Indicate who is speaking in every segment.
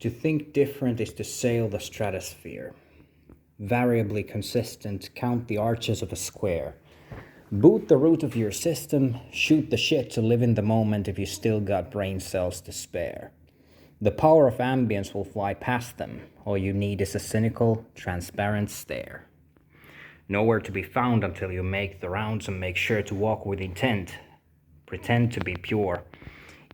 Speaker 1: To think different is to sail the stratosphere. Variably consistent, count the arches of a square. Boot the root of your system, shoot the shit to live in the moment if you still got brain cells to spare. The power of ambience will fly past them. All you need is a cynical, transparent stare. Nowhere to be found until you make the rounds and make sure to walk with intent. Pretend to be pure.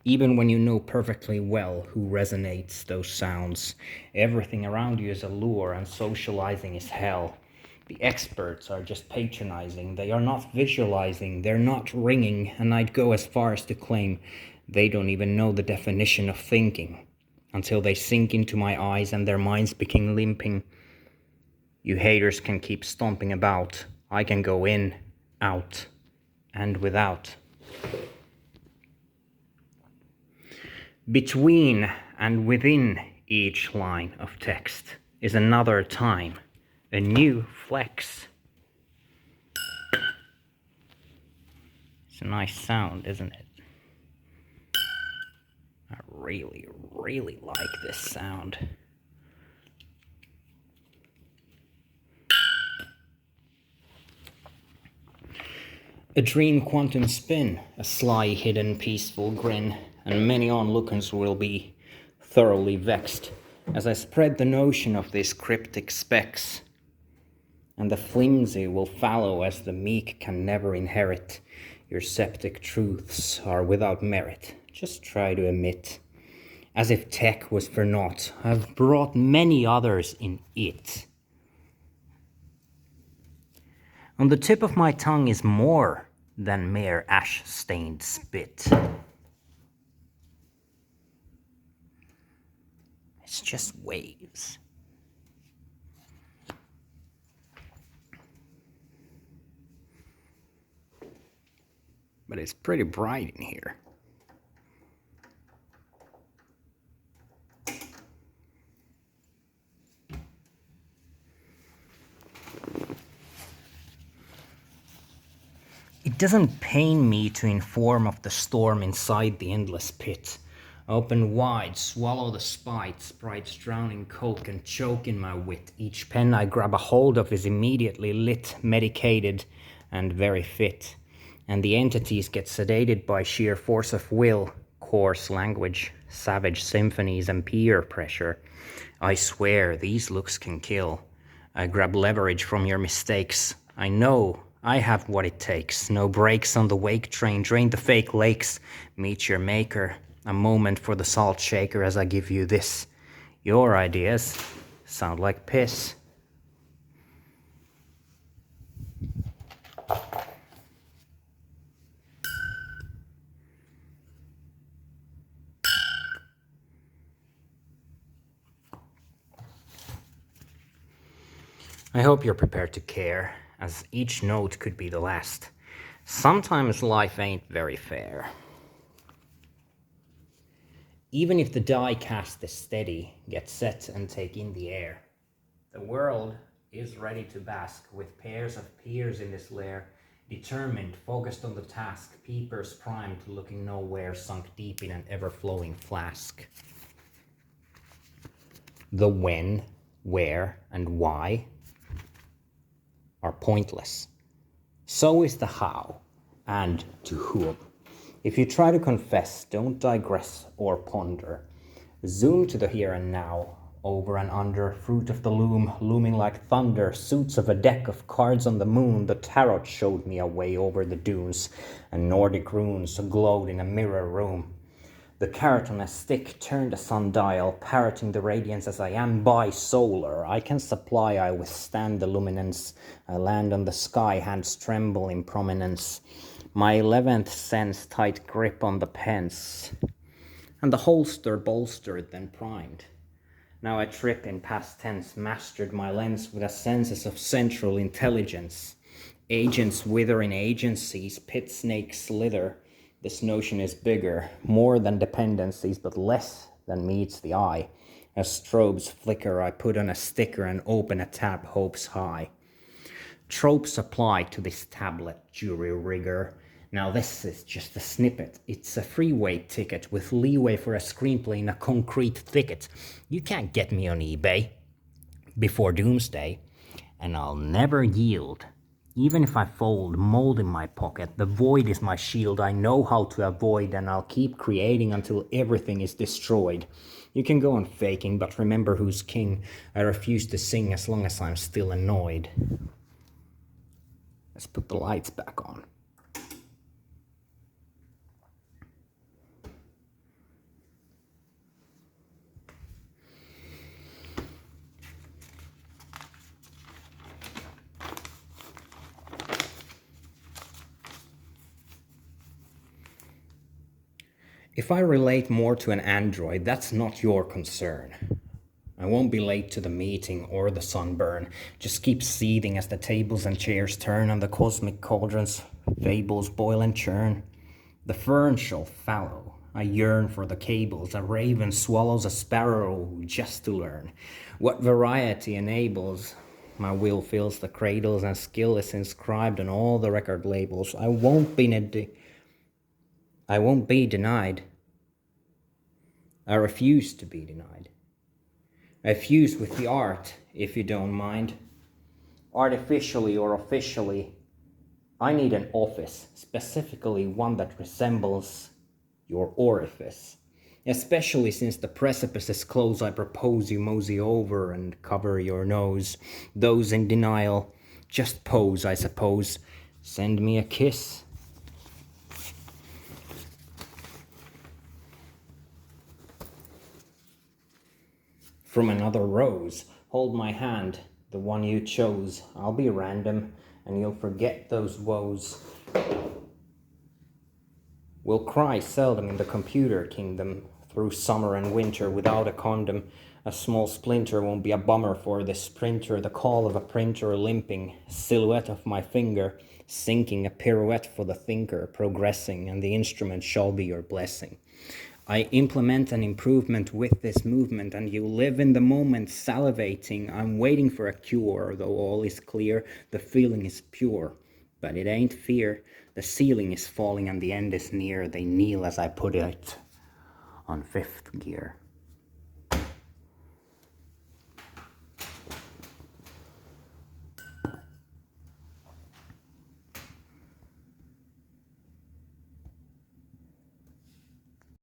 Speaker 1: Even when you know perfectly well who resonates those sounds. Everything around you is a lure and socializing is hell. The experts are just patronizing. They are not visualizing. They're not ringing. And I'd go as far as to claim they don't even know the definition of thinking. Until they sink into my eyes and their minds begin limping. You haters can keep stomping about. I can go in, out, and without. Between and within each line of text is another time, a new flex. It's a nice sound, isn't it? I really, really like this sound. A dream quantum spin, a sly, hidden, peaceful grin, and many onlookers will be thoroughly vexed as I spread the notion of these cryptic specs. And the flimsy will fallow as the meek can never inherit. Your septic truths are without merit. Just try to emit. As if tech was for naught, I've brought many others in it. On the tip of my tongue is more than mere ash-stained spit. It's just waves. But it's pretty bright in here. It doesn't pain me to inform of the storm inside the endless pit. Open wide, swallow the spite, Sprite's drowning coke and choke in my wit. Each pen I grab a hold of is immediately lit, medicated, and very fit. And the entities get sedated by sheer force of will, coarse language, savage symphonies, and peer pressure. I swear these looks can kill. I grab leverage from your mistakes. I know I have what it takes. No brakes on the wake train. Drain the fake lakes. Meet your maker. A moment for the salt shaker as I give you this. Your ideas sound like piss. I hope you're prepared to care, as each note could be the last. Sometimes life ain't very fair. Even if the die cast is steady, get set and take in the air. The world is ready to bask with pairs of peers in this lair, determined, focused on the task, peepers primed, looking nowhere, sunk deep in an ever-flowing flask. The when, where, and why are pointless. So is the how, and to whom. If you try to confess, don't digress or ponder. Zoom to the here and now, over and under, fruit of the loom, looming like thunder, suits of a deck of cards on the moon. The tarot showed me a way over the dunes, and Nordic runes glowed in a mirror room. The carrot on a stick turned a sundial, parroting the radiance as I am bisolar. I can supply, I withstand the luminance. I land on the sky, hands tremble in prominence. My 11th sense tight grip on the pence. And the holster bolstered, then primed. Now I trip in past tense, mastered my lens with a sense of central intelligence. Agents wither in agencies, pit snakes slither. This notion is bigger, more than dependencies, but less than meets the eye. As strobes flicker, I put on a sticker and open a tab, hopes high. Tropes apply to this tablet, jury rigor. Now this is just a snippet. It's a freeway ticket with leeway for a screenplay in a concrete thicket. You can't get me on eBay before doomsday, and I'll never yield. Even if I fold mold in my pocket, the void is my shield. I know how to avoid, and I'll keep creating until everything is destroyed. You can go on faking, but remember who's king. I refuse to sing as long as I'm still annoyed. Let's put the lights back on. If I relate more to an android, that's not your concern. I won't be late to the meeting or the sunburn. Just keep seething as the tables and chairs turn and the cosmic cauldrons fables boil and churn. The fern shall fallow. I yearn for the cables. A raven swallows a sparrow just to learn what variety enables. My will fills the cradles and skill is inscribed on all the record labels. I won't be denied. I refuse to be denied. I fuse with the art, if you don't mind. Artificially or officially, I need an office, specifically one that resembles your orifice. Especially since the precipice is close, I propose you mosey over and cover your nose. Those in denial, just pose, I suppose. Send me a kiss. From another rose, hold my hand, the one you chose. I'll be random, and you'll forget those woes. We'll cry seldom in the computer kingdom, through summer and winter without a condom. A small splinter won't be a bummer for the sprinter. The call of a printer limping, silhouette of my finger, sinking a pirouette for the thinker, progressing, and the instrument shall be your blessing. I implement an improvement with this movement, and you live in the moment salivating. I'm waiting for a cure, though all is clear, the feeling is pure. But it ain't fear, the ceiling is falling and the end is near. They kneel as I put it on fifth gear.